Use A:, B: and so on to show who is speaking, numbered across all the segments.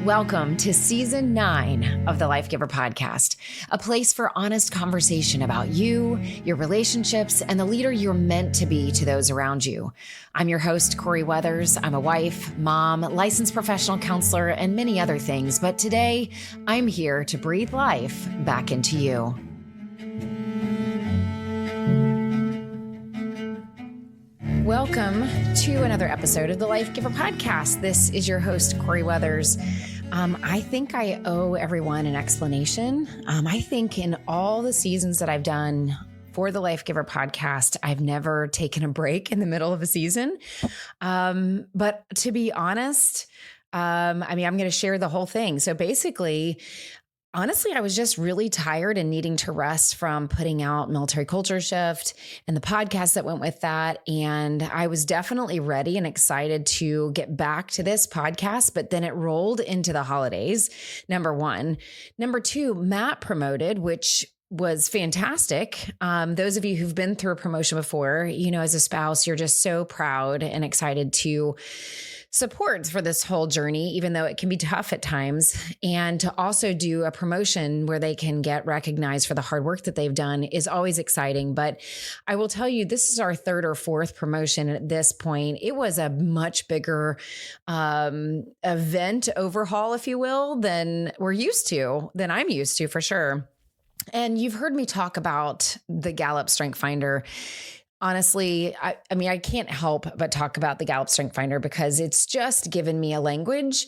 A: Welcome to Season 9 of the Life Giver Podcast, a place for honest conversation about you, your relationships, and the leader you're meant to be to those around you. I'm your host, Corie Weathers. I'm a wife, mom, licensed professional counselor, and many other things. But today, I'm here to breathe life back into you. Welcome to another episode of the Life Giver Podcast. This is your host, Corie Weathers. I think I owe everyone an explanation. I think in all the seasons that I've done for the Life Giver Podcast, I've never taken a break in the middle of a season. But to be honest, I'm going to share the whole thing. So basically, honestly, I was just really tired and needing to rest from putting out Military Culture Shift and the podcast that went with that. And I was definitely ready and excited to get back to this podcast, but then it rolled into the holidays, number one. Number two, Matt promoted, which was fantastic. Those of you who've been through a promotion before, as a spouse, you're just so proud and excited to support for this whole journey, even though it can be tough at times. And to also do a promotion where they can get recognized for the hard work that they've done is always exciting. But I will tell you, this is our third or fourth promotion at this point. It was a much bigger event overhaul, if you will, than I'm used to for sure. And you've heard me talk about the Gallup Strength Finder. Honestly, I can't help but talk about the Gallup Strength Finder because it's just given me a language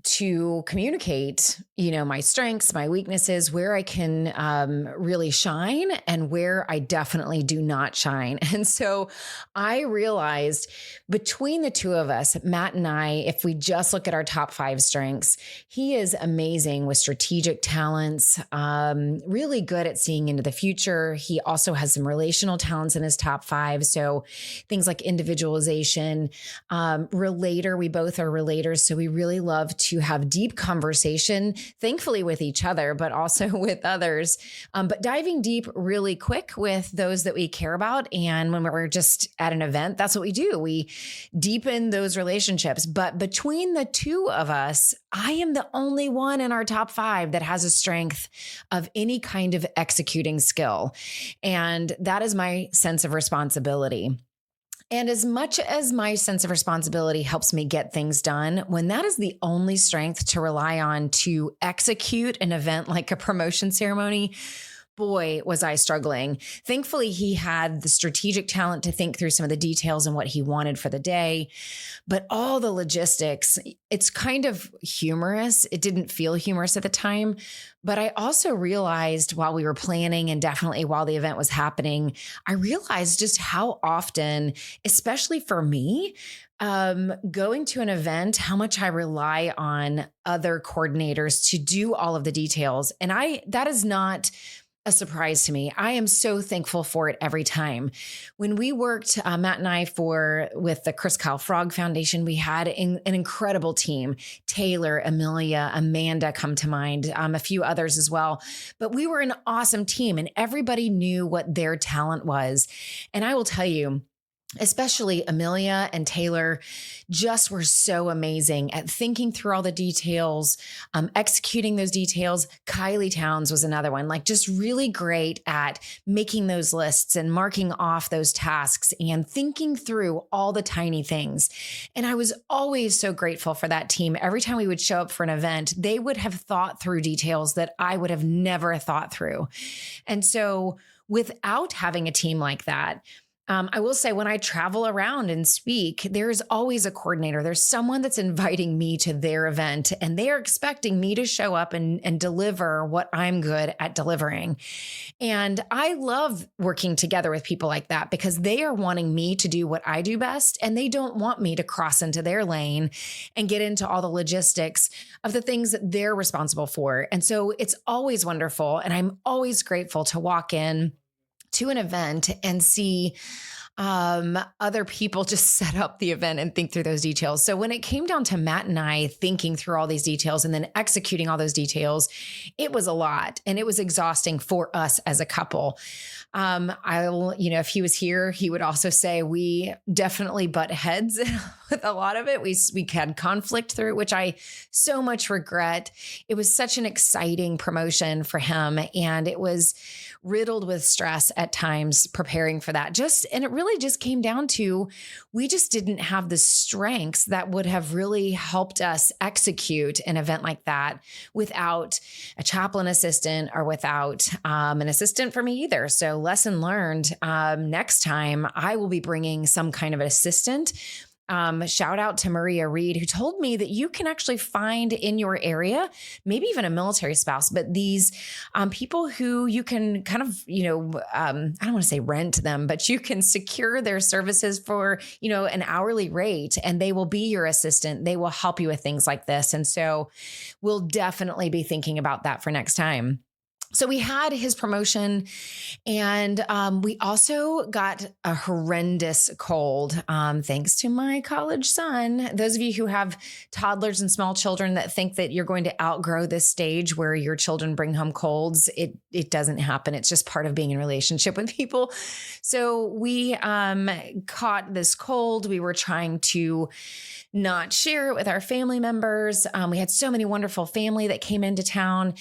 A: to communicate, my strengths, my weaknesses, where I can really shine and where I definitely do not shine. And so I realized between the two of us, Matt and I, if we just look at our top 5 strengths, he is amazing with strategic talents, really good at seeing into the future. He also has some relational talents in his top 5. So things like individualization, relator, we both are relators. So we really love to have deep conversation, thankfully with each other, but also with others. But diving deep really quick with those that we care about. And when we're just at an event, that's what we do. We deepen those relationships. But between the two of us, I am the only one in our top 5 that has a strength of any kind of executing skill. And that is my sense of responsibility. And as much as my sense of responsibility helps me get things done, when that is the only strength to rely on to execute an event like a promotion ceremony, boy, was I struggling. Thankfully, he had the strategic talent to think through some of the details and what he wanted for the day. But all the logistics, it's kind of humorous. It didn't feel humorous at the time. But I also realized while we were planning and definitely while the event was happening, I realized just how often, especially for me, going to an event, how much I rely on other coordinators to do all of the details. And that is not a surprise to me. I am so thankful for it every time. When we worked, Matt and I, with the Chris Kyle Frog Foundation, we had an incredible team. Taylor, Amelia, Amanda come to mind, a few others as well. But we were an awesome team and everybody knew what their talent was. And I will tell you, especially Amelia and Taylor just were so amazing at thinking through all the details, executing those details. Kylie Towns was another one, just really great at making those lists and marking off those tasks and thinking through all the tiny things. And I was always so grateful for that team. Every time we would show up for an event, they would have thought through details that I would have never thought through. And so without having a team like that, I will say when I travel around and speak, there's always a coordinator. There's someone that's inviting me to their event and they are expecting me to show up and deliver what I'm good at delivering. And I love working together with people like that because they are wanting me to do what I do best and they don't want me to cross into their lane and get into all the logistics of the things that they're responsible for. And so it's always wonderful. And I'm always grateful to walk in to an event and see other people just set up the event and think through those details. So when it came down to Matt and I thinking through all these details and then executing all those details, it was a lot and it was exhausting for us as a couple. If he was here, he would also say we definitely butt heads with a lot of it. We had conflict through it, which I so much regret. It was such an exciting promotion for him, and it was riddled with stress at times preparing for that. And it really just came down to, we just didn't have the strengths that would have really helped us execute an event like that without a chaplain assistant or without an assistant for me either. So lesson learned, next time I will be bringing some kind of an assistant. Shout out to Maria Reed, who told me that you can actually find in your area, maybe even a military spouse, but these people who you can kind of, I don't want to say rent them, but you can secure their services for, an hourly rate, and they will be your assistant. They will help you with things like this. And so we'll definitely be thinking about that for next time. So we had his promotion, and we also got a horrendous cold, thanks to my college son. Those of you who have toddlers and small children that think that you're going to outgrow this stage where your children bring home colds, it doesn't happen. It's just part of being in a relationship with people. So we caught this cold. We were trying to not share it with our family members. We had so many wonderful family that came into town.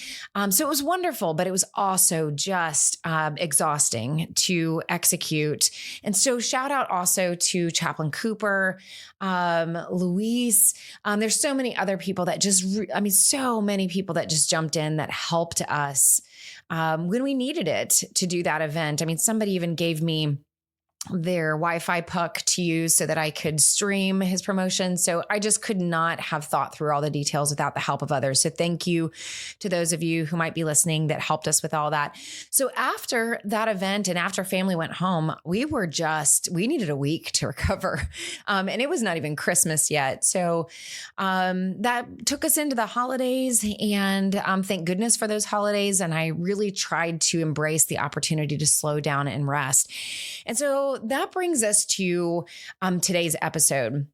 A: So it was wonderful, but it was also just exhausting to execute. And so shout out also to Chaplain Cooper, Luis. There's so many other people that so many people that just jumped in that helped us when we needed it to do that event. Somebody even gave me their Wi-Fi puck to use so that I could stream his promotion. So I just could not have thought through all the details without the help of others. So thank you to those of you who might be listening that helped us with all that. So after that event and after family went home, we needed a week to recover. And it was not even Christmas yet. So that took us into the holidays, and thank goodness for those holidays. And I really tried to embrace the opportunity to slow down and rest. And so that brings us to today's episode,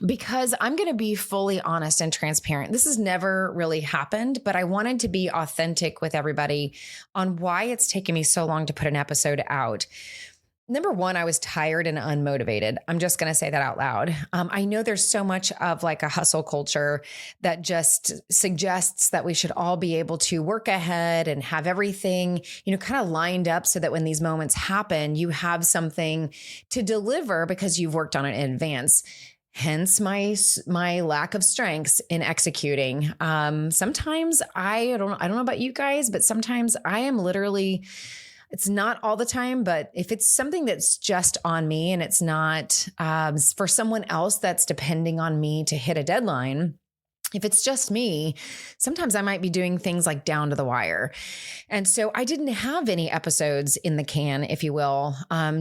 A: because I'm going to be fully honest and transparent. This has never really happened, but I wanted to be authentic with everybody on why it's taken me so long to put an episode out. Number one, I was tired and unmotivated. I'm just going to say that out loud. I know there's so much of like a hustle culture that just suggests that we should all be able to work ahead and have everything, kind of lined up so that when these moments happen, you have something to deliver because you've worked on it in advance. Hence my lack of strengths in executing. Sometimes I don't know about you guys, but sometimes I am literally, it's not all the time, but if it's something that's just on me and it's not for someone else that's depending on me to hit a deadline, if it's just me, sometimes I might be doing things like down to the wire. And so I didn't have any episodes in the can, if you will,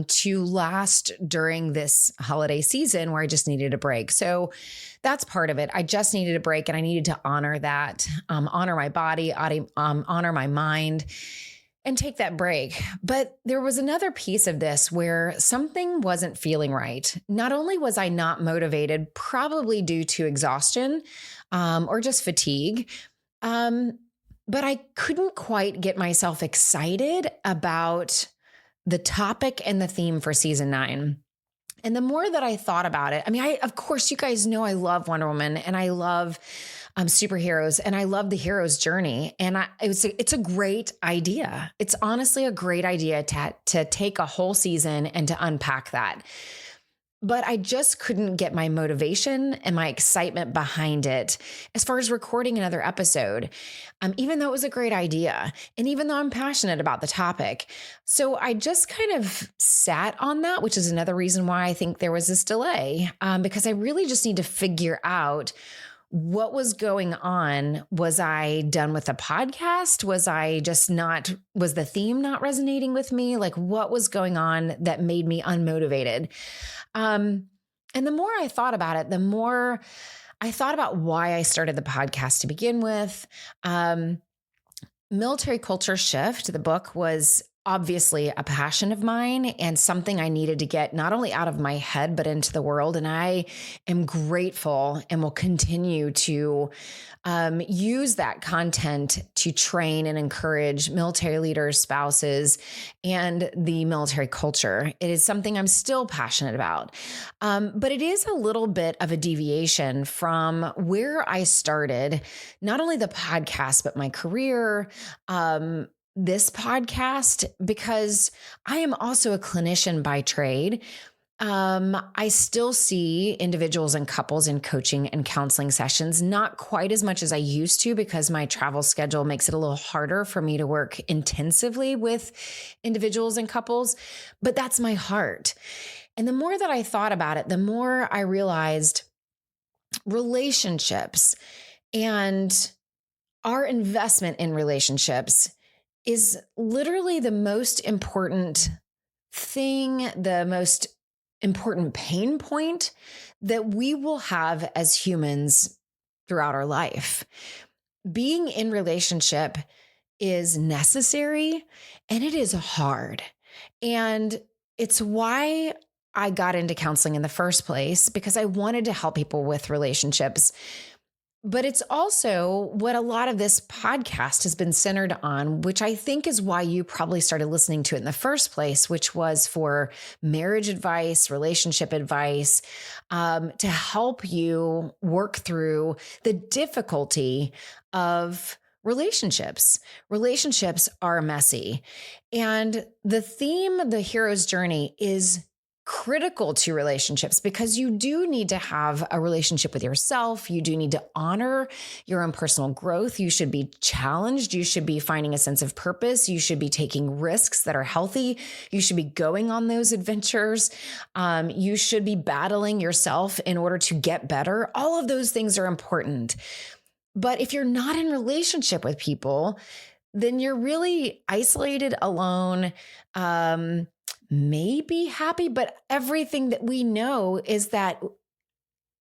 A: to last during this holiday season where I just needed a break. So that's part of it. I just needed a break, and I needed to honor that, honor my body, honor my mind, and take that break. But there was another piece of this where something wasn't feeling right. Not only was I not motivated, probably due to exhaustion or just fatigue, but I couldn't quite get myself excited about the topic and the theme for season 9. And the more that I thought about it, of course, you guys know I love Wonder Woman and I love superheroes, and I love the hero's journey. And it's a great idea. It's honestly a great idea to take a whole season and to unpack that. But I just couldn't get my motivation and my excitement behind it as far as recording another episode, even though it was a great idea and even though I'm passionate about the topic. So I just kind of sat on that, which is another reason why I think there was this delay, because I really just need to figure out what was going on. Was I done with the podcast? Was the theme not resonating with me? Like, what was going on that made me unmotivated? And the more I thought about it, the more I thought about why I started the podcast to begin with. Military Culture Shift, the book, was obviously a passion of mine and something I needed to get not only out of my head, but into the world. And I am grateful and will continue to use that content to train and encourage military leaders, spouses, and the military culture. It is something I'm still passionate about. But it is a little bit of a deviation from where I started, not only the podcast, but my career, this podcast, because I am also a clinician by trade. I still see individuals and couples in coaching and counseling sessions, not quite as much as I used to because my travel schedule makes it a little harder for me to work intensively with individuals and couples, but that's my heart. And the more that I thought about it, the more I realized relationships and our investment in relationships is literally the most important thing, the most important pain point that we will have as humans throughout our life. Being in relationship is necessary and it is hard. And it's why I got into counseling in the first place, because I wanted to help people with relationships. But it's also what a lot of this podcast has been centered on, which I think is why you probably started listening to it in the first place, which was for marriage advice, relationship advice, to help you work through the difficulty of relationships. Relationships are messy. And the theme, the hero's journey, is critical to relationships because you do need to have a relationship with yourself. You do need to honor your own personal growth. You should be challenged. You should be finding a sense of purpose. You should be taking risks that are healthy. You should be going on those adventures. You should be battling yourself in order to get better. All of those things are important. But if you're not in relationship with people, then you're really isolated, alone, maybe happy, but everything that we know is that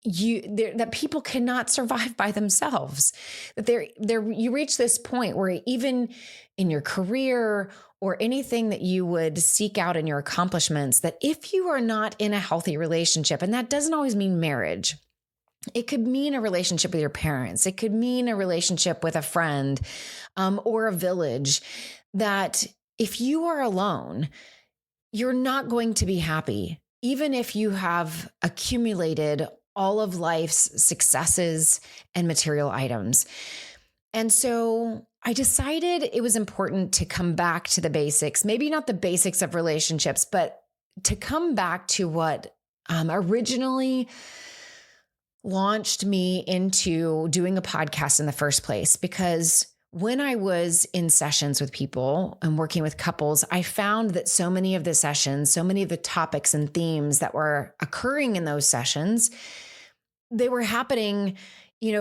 A: that people cannot survive by themselves. That you reach this point where even in your career or anything that you would seek out in your accomplishments, that if you are not in a healthy relationship, and that doesn't always mean marriage, it could mean a relationship with your parents, it could mean a relationship with a friend, or a village, that if you are alone, you're not going to be happy, even if you have accumulated all of life's successes and material items. And so I decided it was important to come back to the basics, maybe not the basics of relationships, but to come back to what originally launched me into doing a podcast in the first place. Because when I was in sessions with people and working with couples, I found that so many of the sessions, so many of the topics and themes that were occurring in those sessions, they were happening,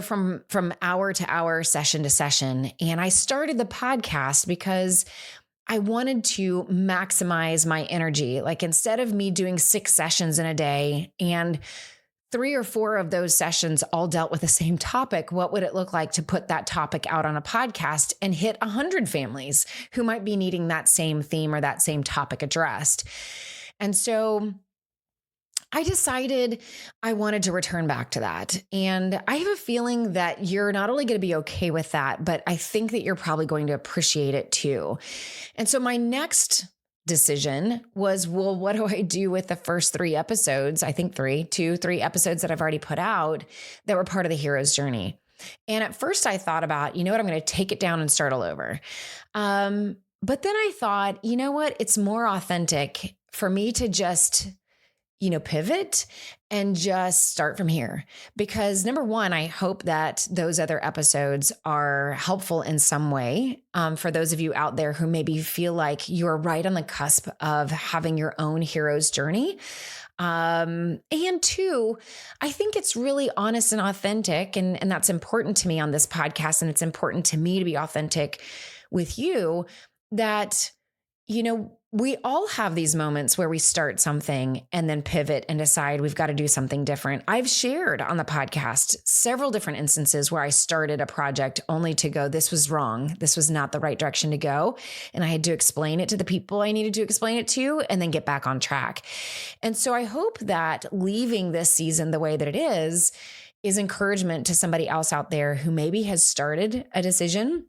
A: from hour to hour, session to session. And I started the podcast because I wanted to maximize my energy. Like, instead of me doing 6 sessions in a day and 3 or 4 of those sessions all dealt with the same topic, what would it look like to put that topic out on a podcast and hit 100 families who might be needing that same theme or that same topic addressed? And so I decided I wanted to return back to that. And I have a feeling that you're not only going to be okay with that, but I think that you're probably going to appreciate it too. And so my next decision was, well, what do I do with the first 3 episodes? I think 3 episodes that I've already put out that were part of the hero's journey. And at first I thought about, I'm going to take it down and start all over. But then I thought, it's more authentic for me to just pivot and just start from here. Because number one, I hope that those other episodes are helpful in some way for those of you out there who maybe feel like you're right on the cusp of having your own hero's journey. And 2, I think it's really honest and authentic. And that's important to me on this podcast. And it's important to me to be authentic with you that, we all have these moments where we start something and then pivot and decide we've got to do something different. I've shared on the podcast several different instances where I started a project only to go, this was wrong. This was not the right direction to go. And I had to explain it to the people I needed to explain it to and then get back on track. And so I hope that leaving this season the way that it is encouragement to somebody else out there who maybe has started a decision,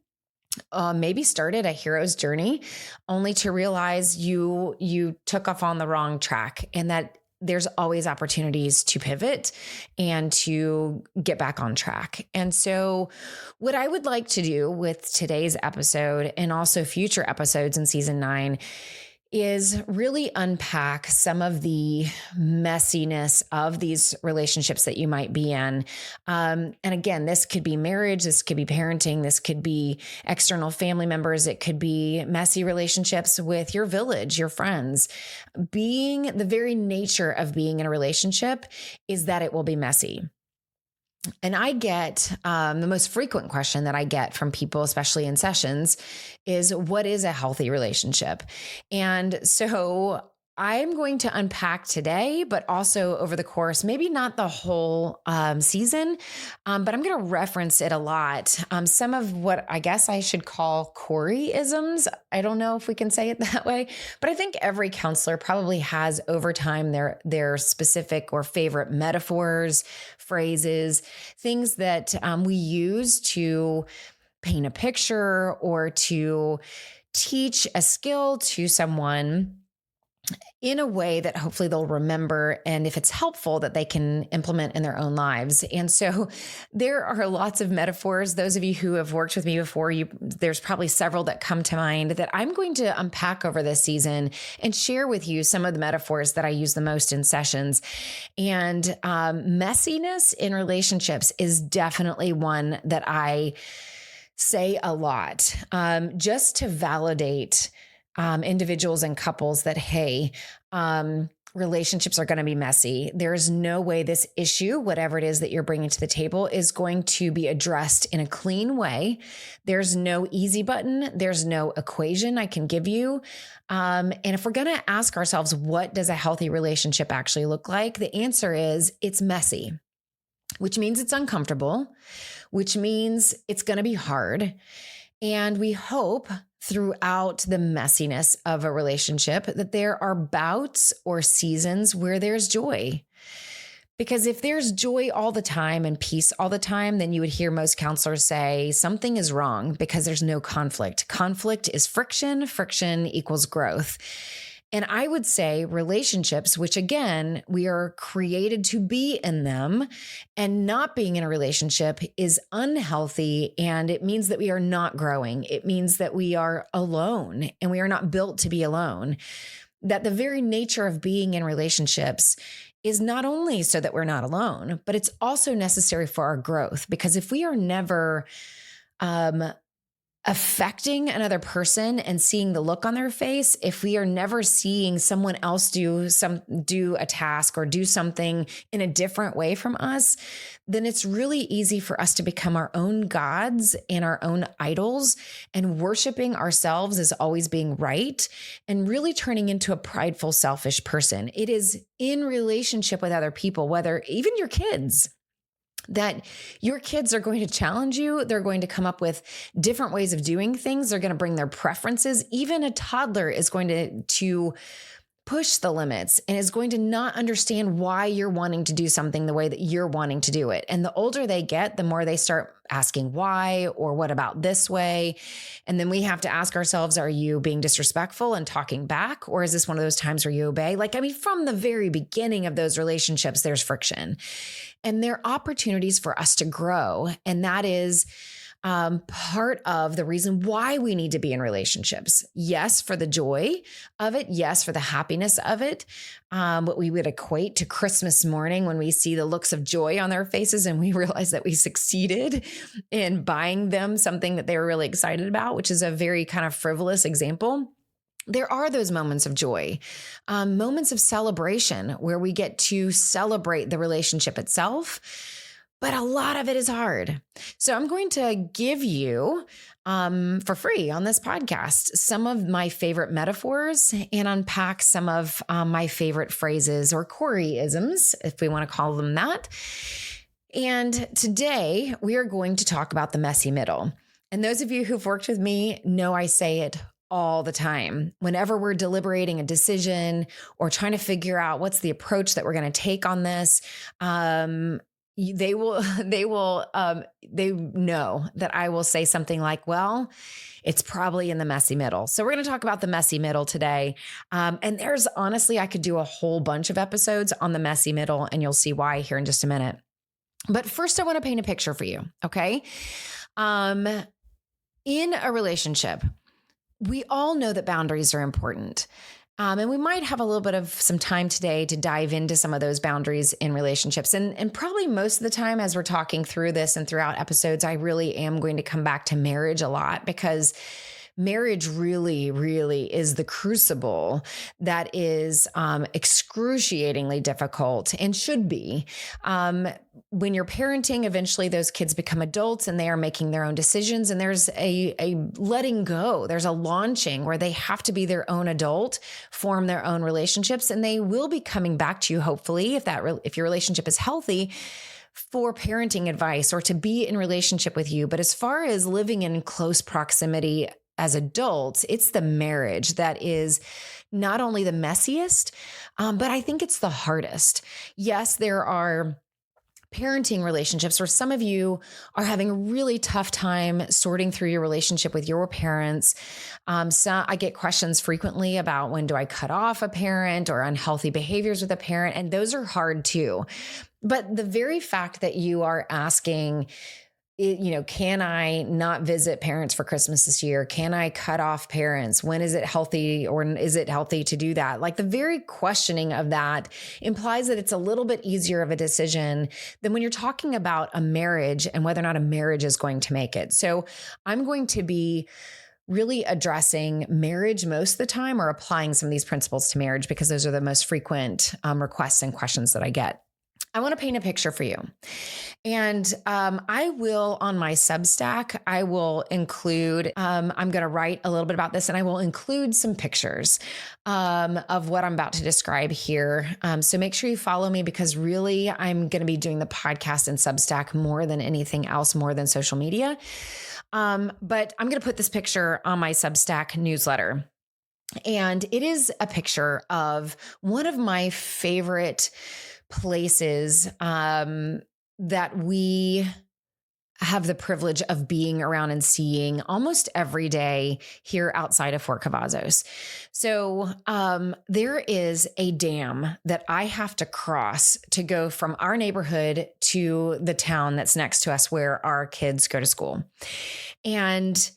A: maybe started a hero's journey, only to realize you took off on the wrong track, and that there's always opportunities to pivot and to get back on track. And so what I would like to do with today's episode and also future episodes in season 9 is really unpack some of the messiness of these relationships that you might be in. And again, this could be marriage, this could be parenting, this could be external family members, it could be messy relationships with your village, your friends. The very nature of being in a relationship is that it will be messy. And I get the most frequent question that I get from people, especially in sessions, is what is a healthy relationship? And so I'm going to unpack today, but also over the course, maybe not the whole season, but I'm going to reference it a lot. Some of what I guess I should call Corie-isms. I don't know if we can say it that way, but I think every counselor probably has over time their specific or favorite metaphors, phrases, things that we use to paint a picture or to teach a skill to someone in a way that hopefully they'll remember, and if it's helpful, that they can implement in their own lives. And so there are lots of metaphors. Those of you who have worked with me before, there's probably several that come to mind that I'm going to unpack over this season and share with you some of the metaphors that I use the most in sessions. And messiness in relationships is definitely one that I say a lot, just to validate individuals and couples that, hey, relationships are going to be messy. There is no way this issue, whatever it is that you're bringing to the table, is going to be addressed in a clean way. There's no easy button. There's no equation I can give you. And if we're going to ask ourselves, what does a healthy relationship actually look like? The answer is it's messy, which means it's uncomfortable, which means it's going to be hard. And we hope throughout the messiness of a relationship that there are bouts or seasons where there's joy. Because if there's joy all the time and peace all the time, then you would hear most counselors say something is wrong because there's no conflict. Conflict is friction. Friction equals growth. And I would say relationships, which again, we are created to be in them, and not being in a relationship is unhealthy. And it means that we are not growing. It means that we are alone, and we are not built to be alone. That the very nature of being in relationships is not only so that we're not alone, but it's also necessary for our growth. Because if we are never affecting another person and seeing the look on their face, if we are never seeing someone else do a task or do something in a different way from us, then it's really easy for us to become our own gods and our own idols, and worshiping ourselves as always being right, and really turning into a prideful, selfish person. It is in relationship with other people, whether even your kids, that your kids are going to challenge you. They're going to come up with different ways of doing things. They're going to bring their preferences. Even a toddler is going to push the limits and is going to not understand why you're wanting to do something the way that you're wanting to do it. And the older they get, the more they start asking why, or what about this way? And then we have to ask ourselves, are you being disrespectful and talking back? Or is this one of those times where you obey? From the very beginning of those relationships, there's friction. And there are opportunities for us to grow. And that is part of the reason why we need to be in relationships. Yes, for the joy of it. Yes, for the happiness of it. What we would equate to Christmas morning when we see the looks of joy on their faces and we realize that we succeeded in buying them something that they were really excited about, which is a very kind of frivolous example. There are those moments of joy, moments of celebration where we get to celebrate the relationship itself, but a lot of it is hard. So I'm going to give you for free on this podcast some of my favorite metaphors and unpack some of my favorite phrases or Corie-isms, if we want to call them that. And today we are going to talk about the messy middle. And those of you who've worked with me know I say it all the time. Whenever we're deliberating a decision or trying to figure out what's the approach that we're going to take on this, they know that I will say something like, well, it's probably in the messy middle. So we're going to talk about the messy middle today. And there's honestly, I could do a whole bunch of episodes on the messy middle, and you'll see why here in just a minute. But first, I want to paint a picture for you, okay? In a relationship, we all know that boundaries are important. And we might have a little bit of some time today to dive into some of those boundaries in relationships. And probably most of the time as we're talking through this and throughout episodes, I really am going to come back to marriage a lot, because marriage really, really is the crucible that is excruciatingly difficult and should be. When you're parenting, eventually those kids become adults and they are making their own decisions. And there's a letting go. There's a launching where they have to be their own adult, form their own relationships, and they will be coming back to you, hopefully, if your relationship is healthy, for parenting advice or to be in relationship with you. But as far as living in close proximity as adults, it's the marriage that is not only the messiest, but I think it's the hardest. Yes, there are parenting relationships where some of you are having a really tough time sorting through your relationship with your parents. So I get questions frequently about, when do I cut off a parent, or unhealthy behaviors with a parent? And those are hard too. But the very fact that you are asking, can I not visit parents for Christmas this year? Can I cut off parents? When is it healthy, or is it healthy to do that? Like, the very questioning of that implies that it's a little bit easier of a decision than when you're talking about a marriage and whether or not a marriage is going to make it. So I'm going to be really addressing marriage most of the time, or applying some of these principles to marriage, because those are the most frequent requests and questions that I get. I want to paint a picture for you. And I will, on my Substack, I will include, I'm going to write a little bit about this, and I will include some pictures of what I'm about to describe here. So make sure you follow me, because really I'm going to be doing the podcast and Substack more than anything else, more than social media. But I'm going to put this picture on my Substack newsletter. And it is a picture of one of my favorite places that we have the privilege of being around and seeing almost every day here outside of Fort Cavazos. So there is a dam that I have to cross to go from our neighborhood to the town that's next to us, where our kids go to school. And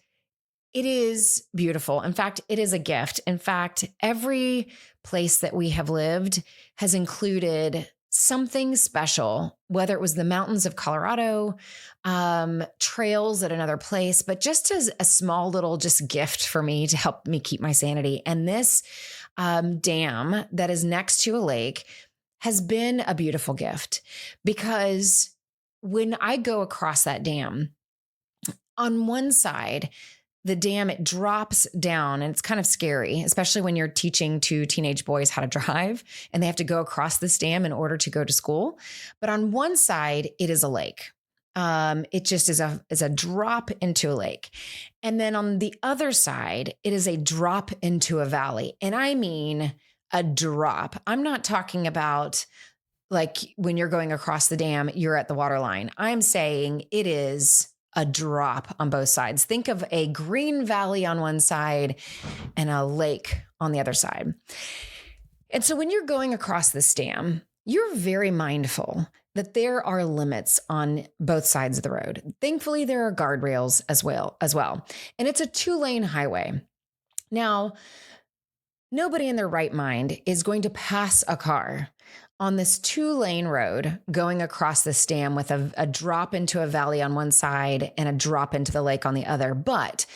A: it is beautiful. In fact, it is a gift. In fact, every place that we have lived has included something special, whether it was the mountains of Colorado, trails at another place, but just as a small little just gift for me to help me keep my sanity. And this dam that is next to a lake has been a beautiful gift, because when I go across that dam, on one side, the dam, it drops down, and it's kind of scary, especially when you're teaching to teenage boys how to drive and they have to go across this dam in order to go to school. But on one side, it is a lake. It just is a drop into a lake. And then on the other side, it is a drop into a valley. And I mean a drop. I'm not talking about like when you're going across the dam, you're at the water line. I'm saying it is a drop on both sides. Think of a green valley on one side and a lake on the other side. And so when you're going across this dam, you're very mindful that there are limits on both sides of the road. Thankfully, there are guardrails as well. And it's a 2-lane highway. Now, nobody in their right mind is going to pass a car on this 2-lane road going across this dam with a drop into a valley on one side and a drop into the lake on the other. But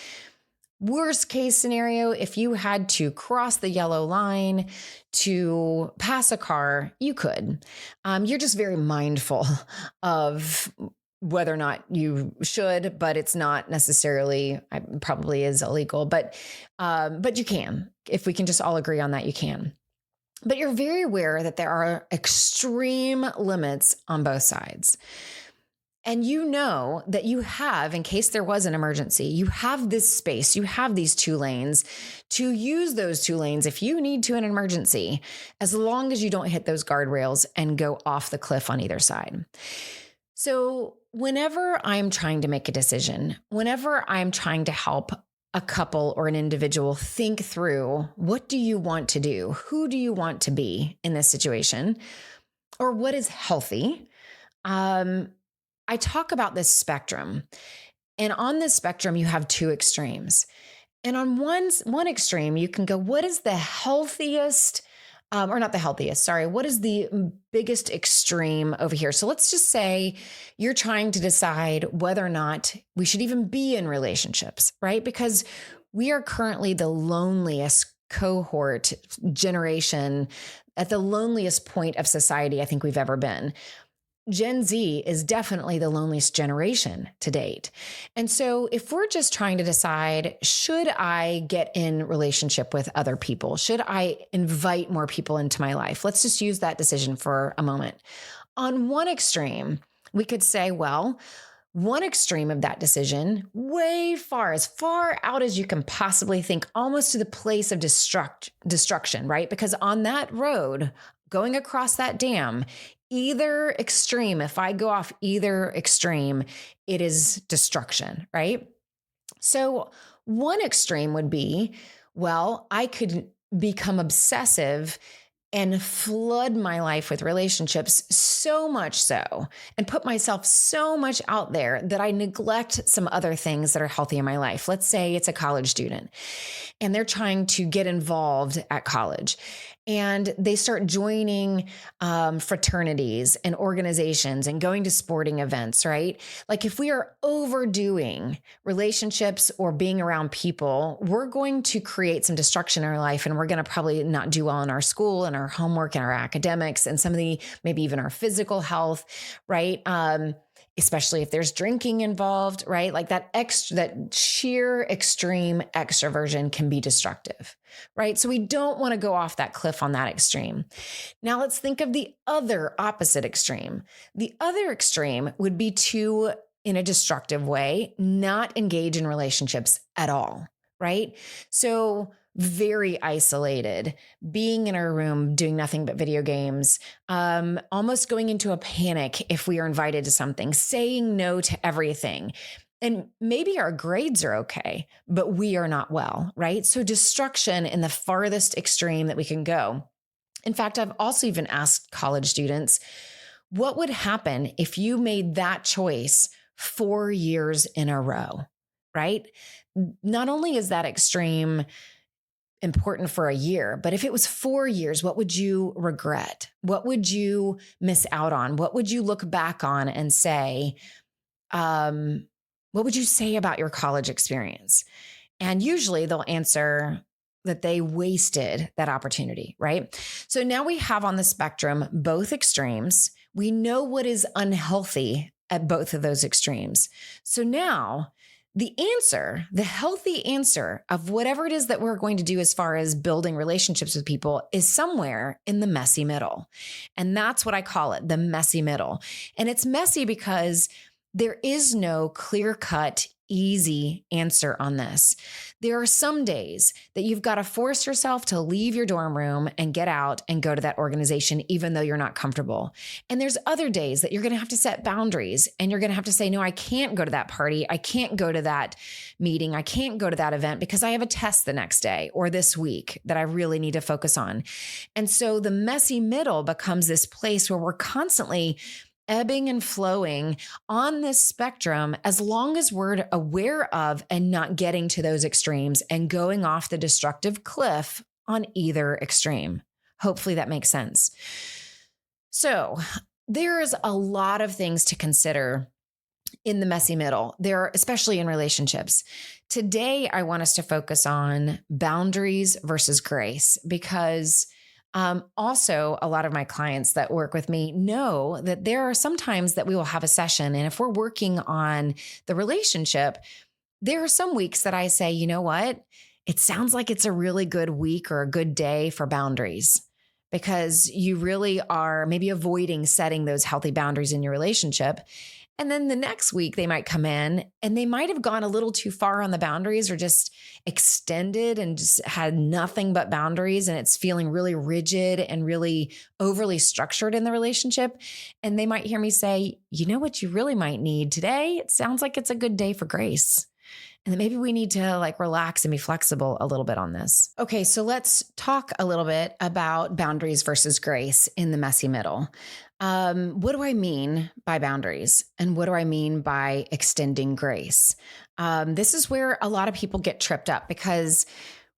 A: Worst case scenario, if you had to cross the yellow line to pass a car, you could. You're just very mindful of whether or not you should, but it's not necessarily, probably is illegal, but you can. If we can just all agree on that, you can. But you're very aware that there are extreme limits on both sides. And you know that you have, in case there was an emergency, you have this space, you have these 2 lanes to use those 2 lanes if you need to in an emergency, as long as you don't hit those guardrails and go off the cliff on either side. So whenever I'm trying to make a decision, whenever I'm trying to help a couple or an individual think through, what do you want to do? Who do you want to be in this situation? Or what is healthy? I talk about this spectrum, and on this spectrum, you have 2 extremes. And on one extreme, you can go, what is the healthiest, or not the healthiest, sorry, what is the biggest extreme over here? So let's just say you're trying to decide whether or not we should even be in relationships, right? Because we are currently the loneliest cohort generation at the loneliest point of society I think we've ever been. Gen Z is definitely the loneliest generation to date. And so if we're just trying to decide, should I get in relationship with other people? Should I invite more people into my life? Let's just use that decision for a moment. On one extreme, we could say, well, one extreme of that decision, way far, as far out as you can possibly think, almost to the place of destruction, right? Because on that road, going across that dam, either extreme, if I go off either extreme, it is destruction, right? So one extreme would be, well, I could become obsessive and flood my life with relationships, so much so, and put myself so much out there that I neglect some other things that are healthy in my life. Let's say it's a college student and they're trying to get involved at college, and they start joining fraternities and organizations and going to sporting events, right? Like if we are overdoing relationships or being around people, we're going to create some destruction in our life, and we're going to probably not do well in our school and our homework and our academics and some of the, maybe even our physical health, right? Especially if there's drinking involved, right? Like that sheer extreme extroversion can be destructive, right? So we don't want to go off that cliff on that extreme. Now let's think of the other opposite extreme. The other extreme would be to, in a destructive way, not engage in relationships at all, right? So very isolated, being in our room, doing nothing but video games, almost going into a panic if we are invited to something, saying no to everything. And maybe our grades are okay, but we are not well, right? So destruction in the farthest extreme that we can go. In fact, I've also even asked college students, what would happen if you made that choice 4 years in a row, right? Not only is that extreme important for a year, but if it was 4 years, what would you regret? What would you miss out on? What would you look back on and say, what would you say about your college experience? And usually they'll answer that they wasted that opportunity, right? So now we have on the spectrum both extremes. We know what is unhealthy at both of those extremes. So now the answer, the healthy answer of whatever it is that we're going to do as far as building relationships with people is somewhere in the messy middle. And that's what I call it, the messy middle. And it's messy because there is no clear-cut, easy answer on this. There are some days that you've got to force yourself to leave your dorm room and get out and go to that organization, even though you're not comfortable. And there's other days that you're going to have to set boundaries, and you're going to have to say, no, I can't go to that party. I can't go to that meeting. I can't go to that event because I have a test the next day or this week that I really need to focus on. And so the messy middle becomes this place where we're constantly ebbing and flowing on this spectrum, as long as we're aware of and not getting to those extremes and going off the destructive cliff on either extreme. Hopefully that makes sense. So there's a lot of things to consider in the messy middle there, especially in relationships. Today, I want us to focus on boundaries versus grace because also a lot of my clients that work with me know that there are some times that we will have a session. And if we're working on the relationship, there are some weeks that I say, you know what? It sounds like it's a really good week or a good day for boundaries because you really are maybe avoiding setting those healthy boundaries in your relationship. And then the next week they might come in and they might have gone a little too far on the boundaries or just extended and just had nothing but boundaries. And it's feeling really rigid and really overly structured in the relationship. And they might hear me say, you know what you really might need today? It sounds like it's a good day for grace. And then maybe we need to like relax and be flexible a little bit on this. Okay, so let's talk a little bit about boundaries versus grace in the messy middle. What do I mean by boundaries? And what do I mean by extending grace? This is where a lot of people get tripped up because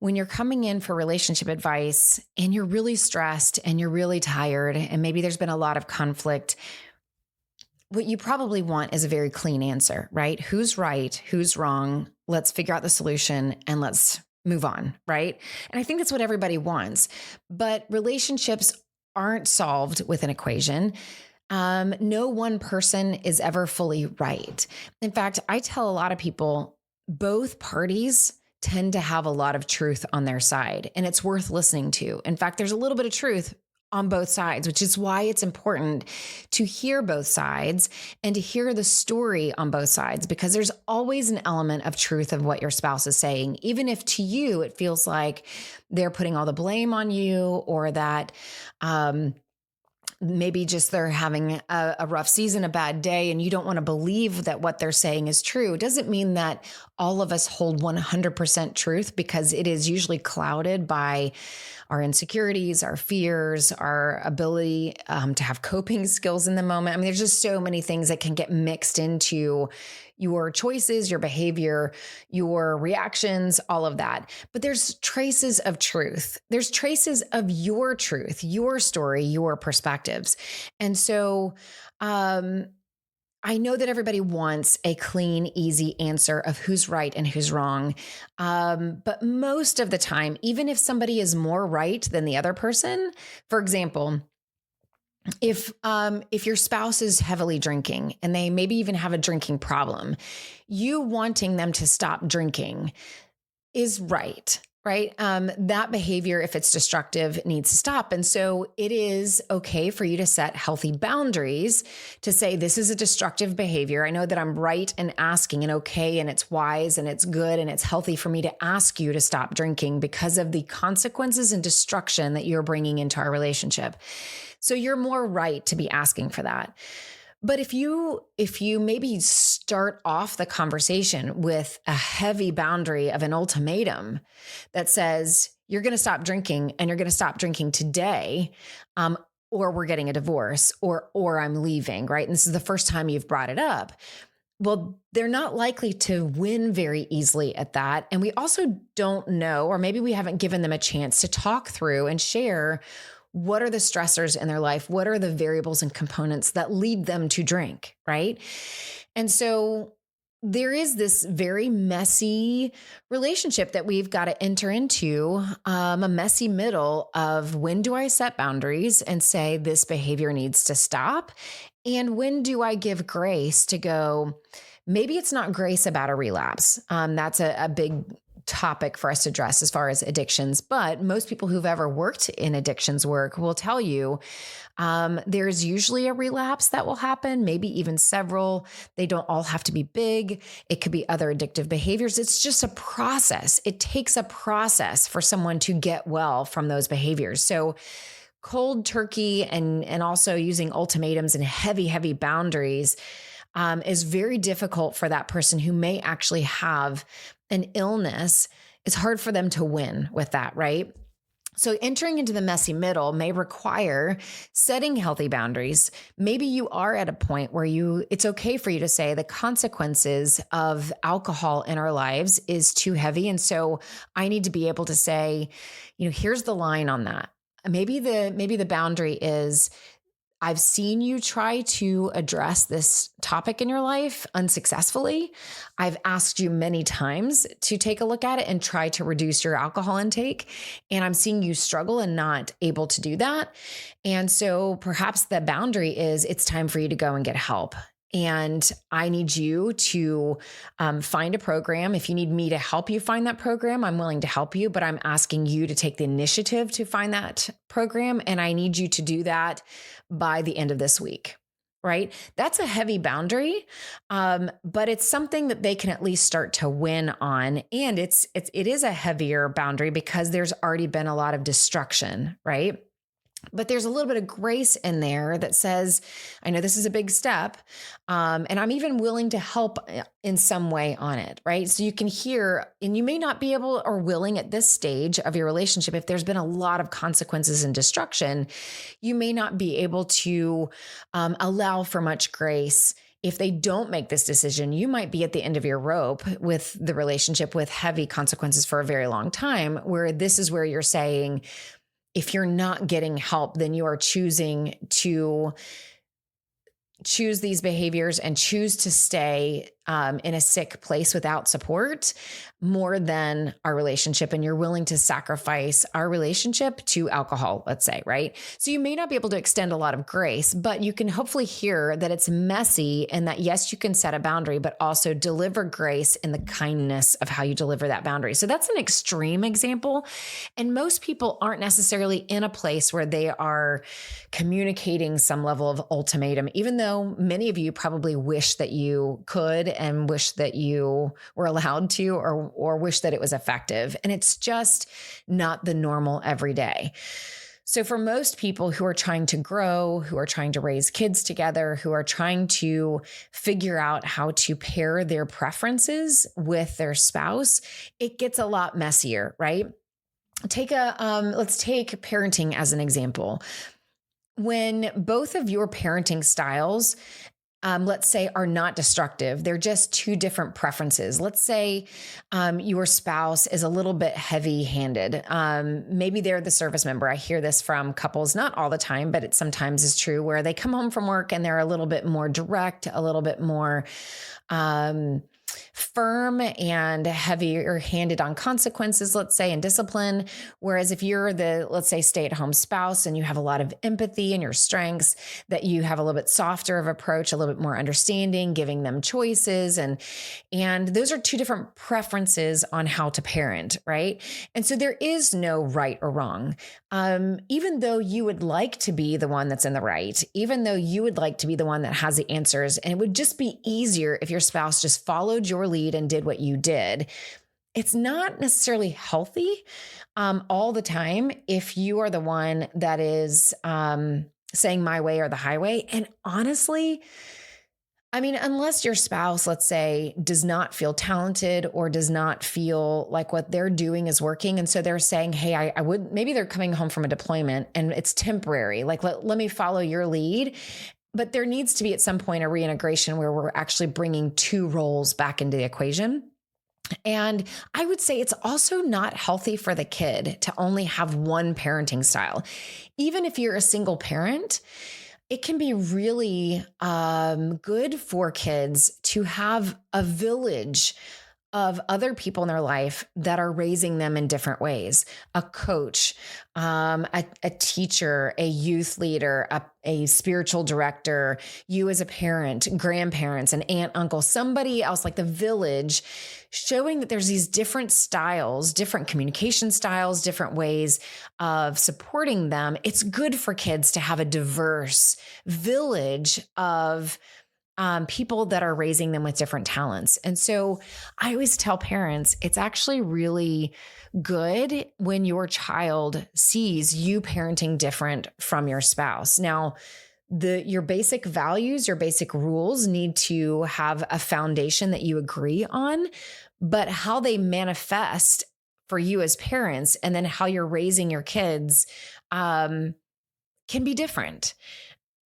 A: when you're coming in for relationship advice and you're really stressed and you're really tired and maybe there's been a lot of conflict, what you probably want is a very clean answer, right? Who's right? Who's wrong? Let's figure out the solution and let's move on, right? And I think that's what everybody wants. But relationships aren't solved with an equation. No one person is ever fully right. In fact, I tell a lot of people, both parties tend to have a lot of truth on their side, and it's worth listening to. In fact, there's a little bit of truth on both sides, which is why it's important to hear both sides and to hear the story on both sides, because there's always an element of truth of what your spouse is saying, even if to you it feels like they're putting all the blame on you or that maybe just they're having a rough season, a bad day, and you don't want to believe that what they're saying is true. It doesn't mean that all of us hold 100% truth, because it is usually clouded by our insecurities, our fears, our ability to have coping skills in the moment. I mean, there's just so many things that can get mixed into your choices, your behavior, your reactions, all of that. But there's traces of truth. There's traces of your truth, your story, your perspectives. And so, I know that everybody wants a clean, easy answer of who's right and who's wrong. But most of the time, even if somebody is more right than the other person, for example, if your spouse is heavily drinking and they maybe even have a drinking problem, you wanting them to stop drinking is right. Right? That behavior, if it's destructive, needs to stop. And so it is okay for you to set healthy boundaries to say, this is a destructive behavior. I know that I'm right in asking, and okay, and it's wise and it's good and it's healthy for me to ask you to stop drinking because of the consequences and destruction that you're bringing into our relationship. So you're more right to be asking for that. But if you maybe start off the conversation with a heavy boundary of an ultimatum that says you're going to stop drinking and you're going to stop drinking today, or we're getting a divorce, or I'm leaving, right? And this is the first time you've brought it up. Well, they're not likely to win very easily at that. And we also don't know, or maybe we haven't given them a chance to talk through and share what are the stressors in their life? What are the variables and components that lead them to drink, right? And so there is this very messy relationship that we've got to enter into, a messy middle of when do I set boundaries and say this behavior needs to stop? And when do I give grace to go, maybe it's not grace about a relapse. That's a big topic for us to address as far as addictions. But most people who've ever worked in addictions work will tell you there's usually a relapse that will happen, maybe even several. They don't all have to be big. It could be other addictive behaviors. It's just a process. It takes a process for someone to get well from those behaviors. So cold turkey and also using ultimatums and heavy boundaries is very difficult for that person who may actually have an illness. It's hard for them to win with that, right? So entering into the messy middle may require setting healthy boundaries. Maybe you are at a point where it's okay for you to say the consequences of alcohol in our lives is too heavy. And so I need to be able to say, here's the line on that. Maybe the boundary is, I've seen you try to address this topic in your life unsuccessfully. I've asked you many times to take a look at it and try to reduce your alcohol intake. And I'm seeing you struggle and not able to do that. And so perhaps the boundary is it's time for you to go and get help. And I need you to find a program. If you need me to help you find that program, I'm willing to help you, but I'm asking you to take the initiative to find that program. And I need you to do that by the end of this week, right? That's a heavy boundary, but it's something that they can at least start to win on. And it is a heavier boundary because there's already been a lot of destruction, right? But there's a little bit of grace in there that says, I know this is a big step, and I'm even willing to help in some way on it, right? So you can hear, and you may not be able or willing at this stage of your relationship, if there's been a lot of consequences and destruction, you may not be able to allow for much grace. If they don't make this decision, you might be at the end of your rope with the relationship with heavy consequences for a very long time, where this is where you're saying, if you're not getting help, then you are choosing to choose these behaviors and choose to stay in a sick place without support more than our relationship. And you're willing to sacrifice our relationship to alcohol, let's say, right? So you may not be able to extend a lot of grace, but you can hopefully hear that it's messy and that, yes, you can set a boundary, but also deliver grace in the kindness of how you deliver that boundary. So that's an extreme example. And most people aren't necessarily in a place where they are communicating some level of ultimatum, even though many of you probably wish that you could and wish that you were allowed to, or wish that it was effective. And it's just not the normal every day. So for most people who are trying to grow, who are trying to raise kids together, who are trying to figure out how to pair their preferences with their spouse, it gets a lot messier, right? Let's take parenting as an example. When both of your parenting styles, let's say, are not destructive, they're just two different preferences. Let's say your spouse is a little bit heavy-handed. Maybe they're the service member. I hear this from couples, not all the time, but it sometimes is true, where they come home from work and they're a little bit more direct, a little bit more firm and heavier handed on consequences, let's say, and discipline. Whereas if you're the, let's say, stay-at-home spouse and you have a lot of empathy in your strengths, that you have a little bit softer of approach, a little bit more understanding, giving them choices. And those are two different preferences on how to parent, right? And so there is no right or wrong. Even though you would like to be the one that's in the right, even though you would like to be the one that has the answers, and it would just be easier if your spouse just followed your lead and did what you did. It's not necessarily healthy all the time if you are the one that is saying my way or the highway. And honestly, I mean, unless your spouse, let's say, does not feel talented or does not feel like what they're doing is working. And so they're saying, hey, I would, maybe they're coming home from a deployment and it's temporary. Like, let me follow your lead. But there needs to be at some point a reintegration where we're actually bringing two roles back into the equation. And I would say it's also not healthy for the kid to only have one parenting style. Even if you're a single parent, it can be really good for kids to have a village of other people in their life that are raising them in different ways. A coach, a teacher, a youth leader, a spiritual director, you as a parent, grandparents, an aunt, uncle, somebody else, like the village, showing that there's these different styles, different communication styles, different ways of supporting them. It's good for kids to have a diverse village of people that are raising them with different talents. And so I always tell parents, it's actually really good when your child sees you parenting different from your spouse. Now, your basic values, your basic rules need to have a foundation that you agree on, but how they manifest for you as parents and then how you're raising your kids can be different.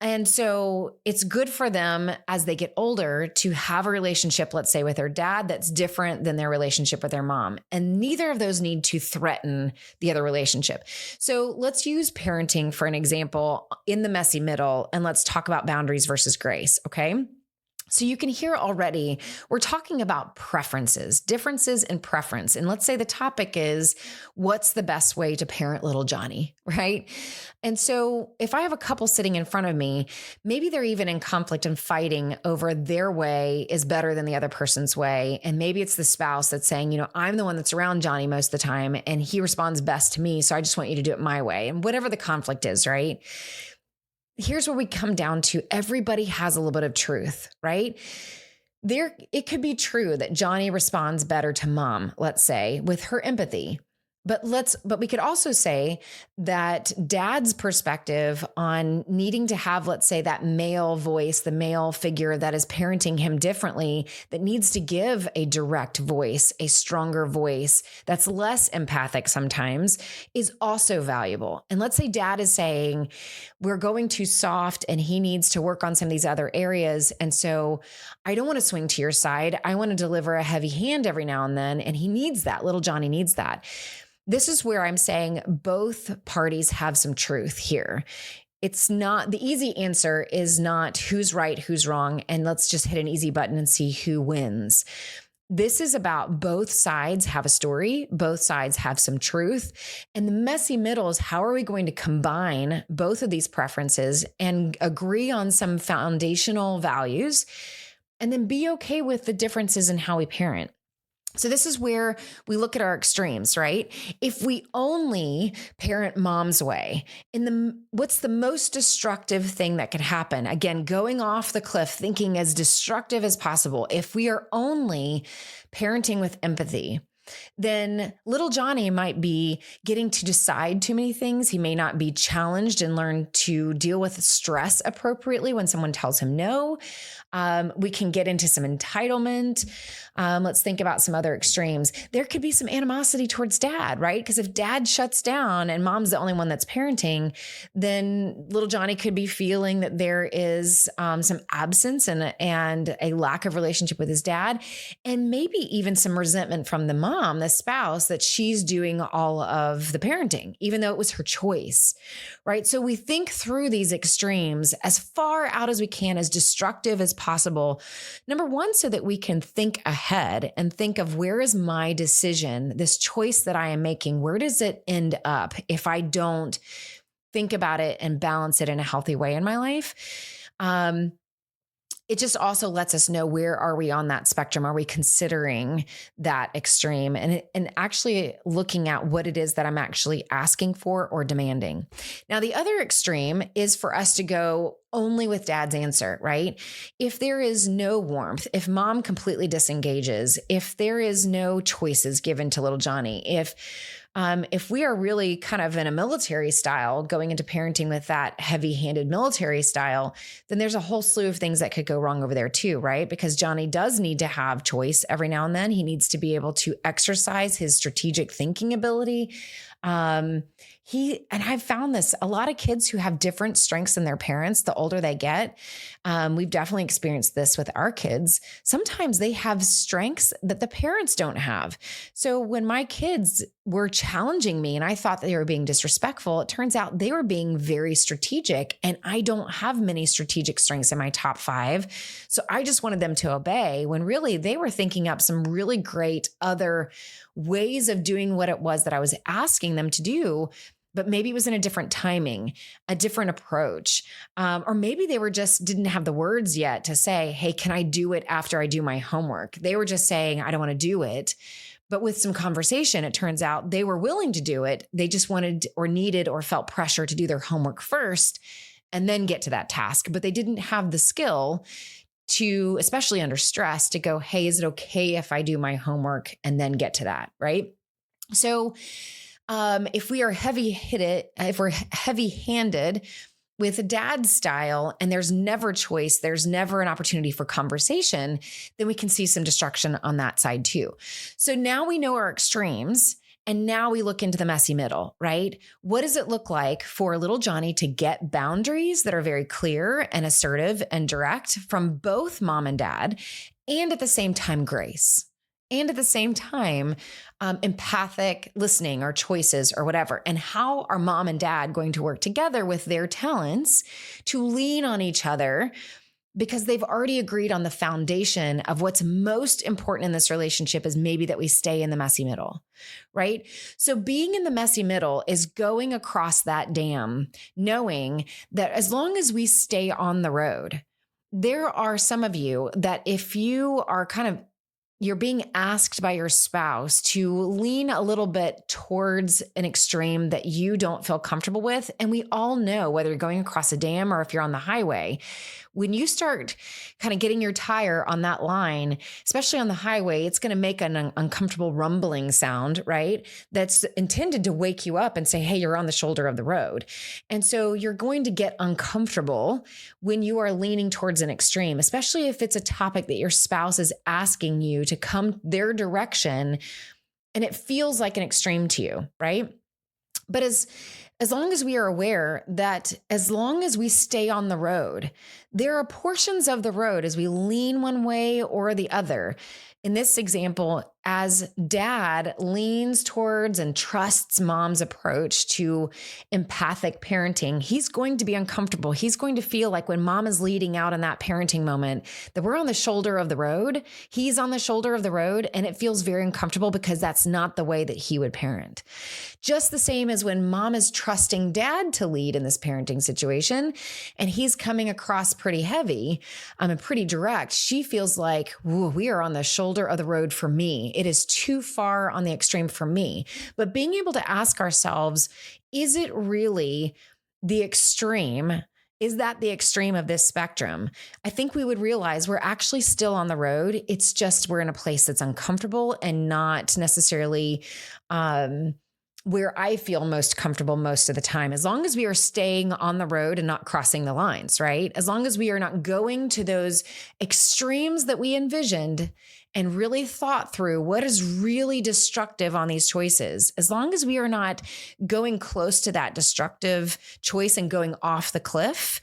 A: And so it's good for them as they get older to have a relationship, let's say with their dad, that's different than their relationship with their mom. And neither of those need to threaten the other relationship. So let's use parenting for an example in the messy middle, and let's talk about boundaries versus grace. Okay. So you can hear already, we're talking about preferences, differences in preference. And let's say the topic is, what's the best way to parent little Johnny, right? And so if I have a couple sitting in front of me, maybe they're even in conflict and fighting over their way is better than the other person's way. And maybe it's the spouse that's saying, I'm the one that's around Johnny most of the time and he responds best to me. So I just want you to do it my way. And whatever the conflict is, right? Here's where we come down to everybody has a little bit of truth, right? It could be true that Johnny responds better to mom, let's say, with her empathy. But we could also say that dad's perspective on needing to have, let's say, that male voice, the male figure that is parenting him differently, that needs to give a direct voice, a stronger voice that's less empathic sometimes, is also valuable. And let's say dad is saying, we're going too soft and he needs to work on some of these other areas. And so I don't want to swing to your side. I want to deliver a heavy hand every now and then. And he needs that. Little Johnny needs that. This is where I'm saying both parties have some truth here. It's not, the easy answer is not who's right, who's wrong, and let's just hit an easy button and see who wins. This is about both sides have a story, both sides have some truth, and the messy middle is how are we going to combine both of these preferences and agree on some foundational values, and then be okay with the differences in how we parent. So this is where we look at our extremes, right? If we only parent mom's way, what's the most destructive thing that could happen? Again, going off the cliff, thinking as destructive as possible. If we are only parenting with empathy, then little Johnny might be getting to decide too many things. He may not be challenged and learn to deal with stress appropriately when someone tells him no. We can get into some entitlement. Let's think about some other extremes. There could be some animosity towards dad, right? Because if dad shuts down and mom's the only one that's parenting, then little Johnny could be feeling that there is some absence and a lack of relationship with his dad, and maybe even some resentment from the mom, the spouse, that she's doing all of the parenting, even though it was her choice, right? So we think through these extremes as far out as we can, as destructive as possible. Number one, so that we can think ahead and think of, where is my decision, this choice that I am making, where does it end up if I don't think about it and balance it in a healthy way in my life? It just also lets us know, where are we on that spectrum? Are we considering that extreme and actually looking at what it is that I'm actually asking for or demanding? Now, the other extreme is for us to go only with dad's answer, right? If there is no warmth, if mom completely disengages, if there is no choices given to little Johnny, if we are really kind of in a military style, going into parenting with that heavy-handed military style, then there's a whole slew of things that could go wrong over there too, right? Because Johnny does need to have choice every now and then. He needs to be able to exercise his strategic thinking ability. And I've found this, a lot of kids who have different strengths than their parents, the older they get, we've definitely experienced this with our kids. Sometimes they have strengths that the parents don't have. So when my kids were challenging me and I thought they were being disrespectful, it turns out they were being very strategic, and I don't have many strategic strengths in my top 5. So I just wanted them to obey, when really they were thinking up some really great other ways of doing what it was that I was asking them to do. But maybe it was in a different timing, a different approach. Or maybe they were just didn't have the words yet to say, hey, can I do it after I do my homework? They were just saying, I don't want to do it. But with some conversation, it turns out they were willing to do it. They just wanted or needed or felt pressure to do their homework first and then get to that task. But they didn't have the skill to, especially under stress, to go, hey, is it okay if I do my homework and then get to that, right? So if we are heavy-handed with a dad style and there's never choice, there's never an opportunity for conversation, then we can see some destruction on that side too. So now we know our extremes And now we look into the messy middle, right? What does it look like for little Johnny to get boundaries that are very clear and assertive and direct from both mom and dad, and at the same time, grace? And at the same time, empathic listening or choices or whatever. And how are mom and dad going to work together with their talents to lean on each other, because they've already agreed on the foundation of what's most important in this relationship is maybe that we stay in the messy middle, right? So being in the messy middle is going across that dam, knowing that as long as we stay on the road, there are some of you that if you are you're being asked by your spouse to lean a little bit towards an extreme that you don't feel comfortable with. And we all know, whether you're going across a dam or if you're on the highway, when you start kind of getting your tire on that line, especially on the highway, it's going to make an uncomfortable rumbling sound, right? That's intended to wake you up and say, hey, you're on the shoulder of the road. And so you're going to get uncomfortable when you are leaning towards an extreme, especially if it's a topic that your spouse is asking you to come their direction and it feels like an extreme to you, right? But as long as we are aware that as long as we stay on the road, there are portions of the road as we lean one way or the other. In this example, as dad leans towards and trusts mom's approach to empathic parenting, he's going to be uncomfortable. He's going to feel like when mom is leading out in that parenting moment, that we're on the shoulder of the road. He's on the shoulder of the road, and it feels very uncomfortable because that's not the way that he would parent. Just the same as when mom is trusting dad to lead in this parenting situation, and he's coming across pretty heavy and pretty direct. She feels like, we are on the shoulder of the road for me. It is too far on the extreme for me. But being able to ask ourselves, is it really the extreme? Is that the extreme of this spectrum? I think we would realize we're actually still on the road. It's just we're in a place that's uncomfortable and not necessarily where I feel most comfortable most of the time. As long as we are staying on the road and not crossing the lines, right? As long as we are not going to those extremes that we envisioned and really thought through what is really destructive on these choices. As long as we are not going close to that destructive choice and going off the cliff,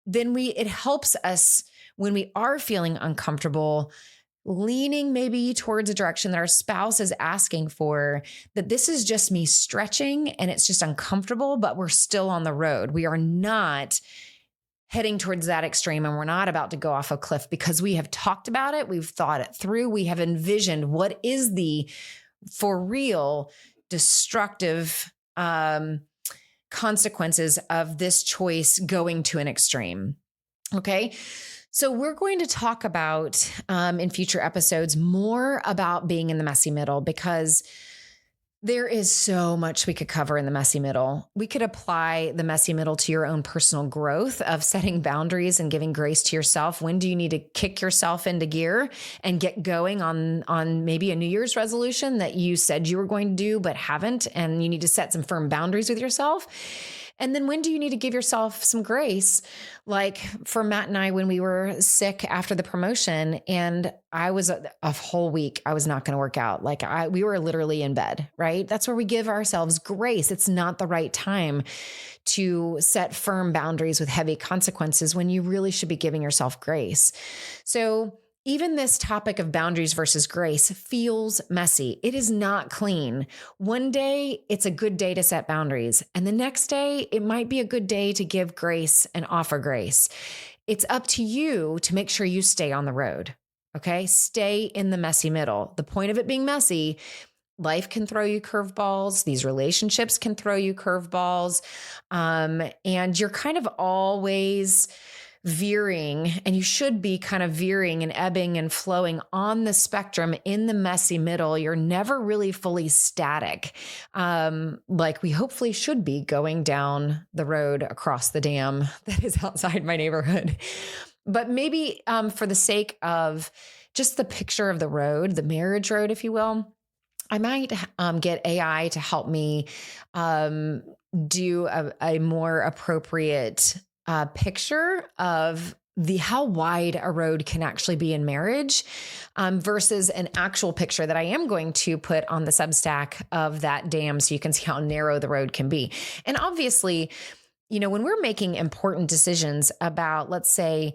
A: then it helps us when we are feeling uncomfortable, leaning maybe towards a direction that our spouse is asking for, that this is just me stretching and it's just uncomfortable, but we're still on the road. We are not heading towards that extreme and we're not about to go off a cliff because we have talked about it. We've thought it through. We have envisioned what is the for real destructive consequences of this choice going to an extreme. Okay. So we're going to talk about in future episodes more about being in the messy middle, because there is so much we could cover in the messy middle. We could apply the messy middle to your own personal growth of setting boundaries and giving grace to yourself. When do you need to kick yourself into gear and get going on maybe a New Year's resolution that you said you were going to do but haven't, and you need to set some firm boundaries with yourself? And then when do you need to give yourself some grace? Like for Matt and I, when we were sick after the promotion and I was a whole week, I was not going to work out. We were literally in bed, right? That's where we give ourselves grace. It's not the right time to set firm boundaries with heavy consequences when you really should be giving yourself grace. So even this topic of boundaries versus grace feels messy. It is not clean. One day, it's a good day to set boundaries. And the next day, it might be a good day to give grace and offer grace. It's up to you to make sure you stay on the road. Okay? Stay in the messy middle. The point of it being messy, life can throw you curveballs. These relationships can throw you curveballs. And you're kind of always veering, and you should be kind of veering and ebbing and flowing on the spectrum in the messy middle. You're never really fully static, like we hopefully should be going down the road across the dam that is outside my neighborhood. But maybe for the sake of just the picture of the road, the marriage road, if you will, I might get AI to help me do a more appropriate picture of how wide a road can actually be in marriage, versus an actual picture that I am going to put on the Substack of that dam so you can see how narrow the road can be. And obviously, when we're making important decisions about, let's say,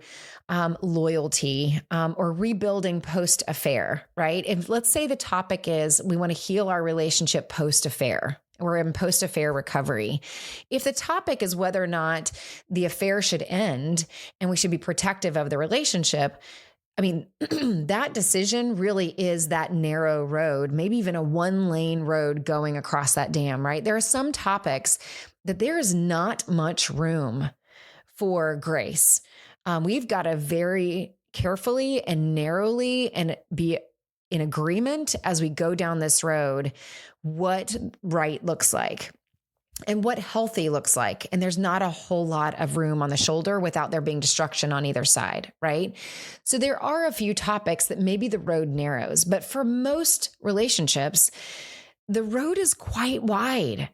A: loyalty, or rebuilding post-affair, right? If let's say the topic is we want to heal our relationship post-affair, we're in post-affair recovery. If the topic is whether or not the affair should end and we should be protective of the relationship, I mean, that decision really is that narrow road, maybe even a 1-lane road going across that dam, right? There are some topics that there is not much room for grace. We've got to very carefully and narrowly and be in agreement as we go down this road, what right looks like and what healthy looks like. And there's not a whole lot of room on the shoulder without there being destruction on either side, right? So there are a few topics that maybe the road narrows, but for most relationships, the road is quite wide.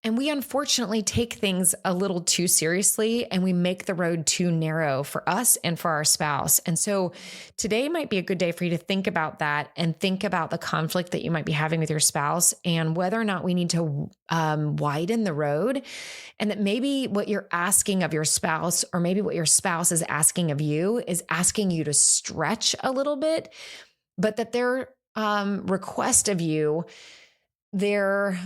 A: And we unfortunately take things a little too seriously and we make the road too narrow for us and for our spouse. And so today might be a good day for you to think about that and think about the conflict that you might be having with your spouse and whether or not we need to widen the road, and that maybe what you're asking of your spouse, or maybe what your spouse is asking of you, is asking you to stretch a little bit, but that their request of you, their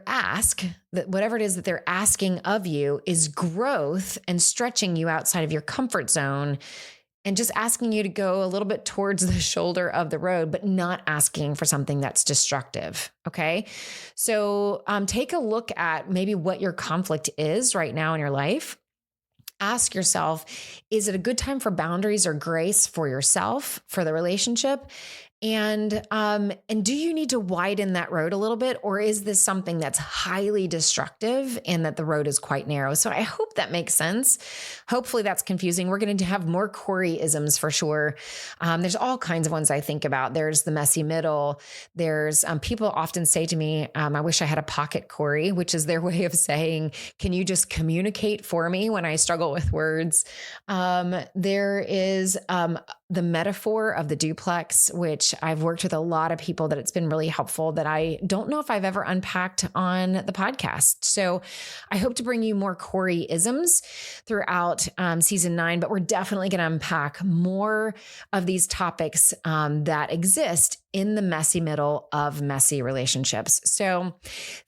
A: ask, that whatever it is that they're asking of you, is growth and stretching you outside of your comfort zone and just asking you to go a little bit towards the shoulder of the road, but not asking for something that's destructive. Okay. So take a look at maybe what your conflict is right now in your life. Ask yourself, is it a good time for boundaries or grace for yourself, for the relationship? And do you need to widen that road a little bit, or is this something that's highly destructive and that the road is quite narrow? So I hope that makes sense. Hopefully that's confusing. We're going to have more Corie-isms for sure. There's all kinds of ones I think about. There's the messy middle. There's people often say to me, I wish I had a pocket Corie, which is their way of saying, can you just communicate for me when I struggle with words? There is the metaphor of the duplex, which I've worked with a lot of people that it's been really helpful, that I don't know if I've ever unpacked on the podcast. So I hope to bring you more Corie-isms throughout season 9, but we're definitely going to unpack more of these topics that exist in the messy middle of messy relationships. So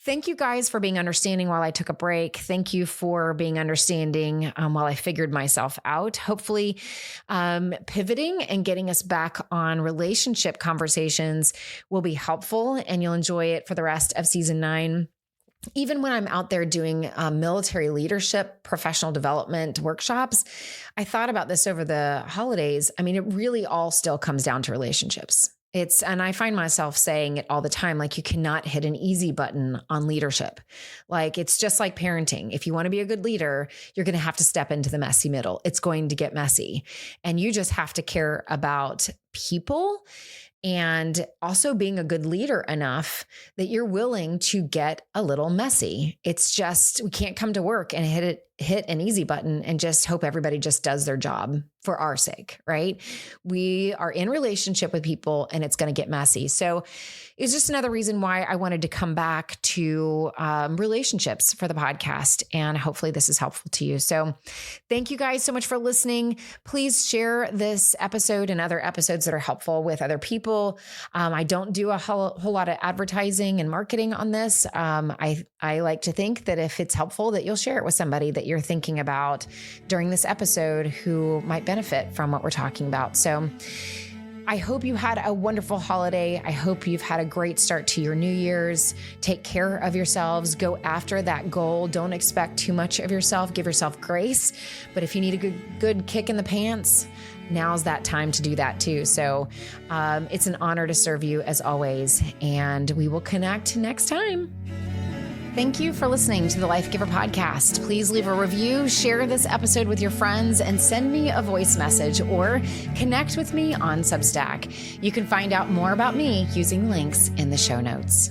A: thank you guys for being understanding while I took a break. Thank you for being understanding while I figured myself out. Hopefully pivoting and getting us back on relationship conversations will be helpful, and you'll enjoy it for the rest of season 9. Even when I'm out there doing military leadership, professional development workshops, I thought about this over the holidays. I mean, it really all still comes down to relationships. And I find myself saying it all the time, like, you cannot hit an easy button on leadership. Like, it's just like parenting. If you want to be a good leader, you're going to have to step into the messy middle. It's going to get messy. And you just have to care about people and also being a good leader enough that you're willing to get a little messy. It's just, we can't come to work and hit an easy button and just hope everybody just does their job for our sake, right? We are in relationship with people and it's going to get messy. So it's just another reason why I wanted to come back to relationships for the podcast. And hopefully this is helpful to you. So thank you guys so much for listening. Please share this episode and other episodes that are helpful with other people. I don't do a whole lot of advertising and marketing on this. I like to think that if it's helpful, that you'll share it with somebody that you're thinking about during this episode who might benefit from what we're talking about. So I hope you had a wonderful holiday. I hope you've had a great start to your New Year's. Take care of yourselves. Go after that goal. Don't expect too much of yourself. Give yourself grace. But if you need a good kick in the pants, now's that time to do that too. So it's an honor to serve you as always. And we will connect next time. Thank you for listening to the Life Giver podcast. Please leave a review, share this episode with your friends, and send me a voice message or connect with me on Substack. You can find out more about me using links in the show notes.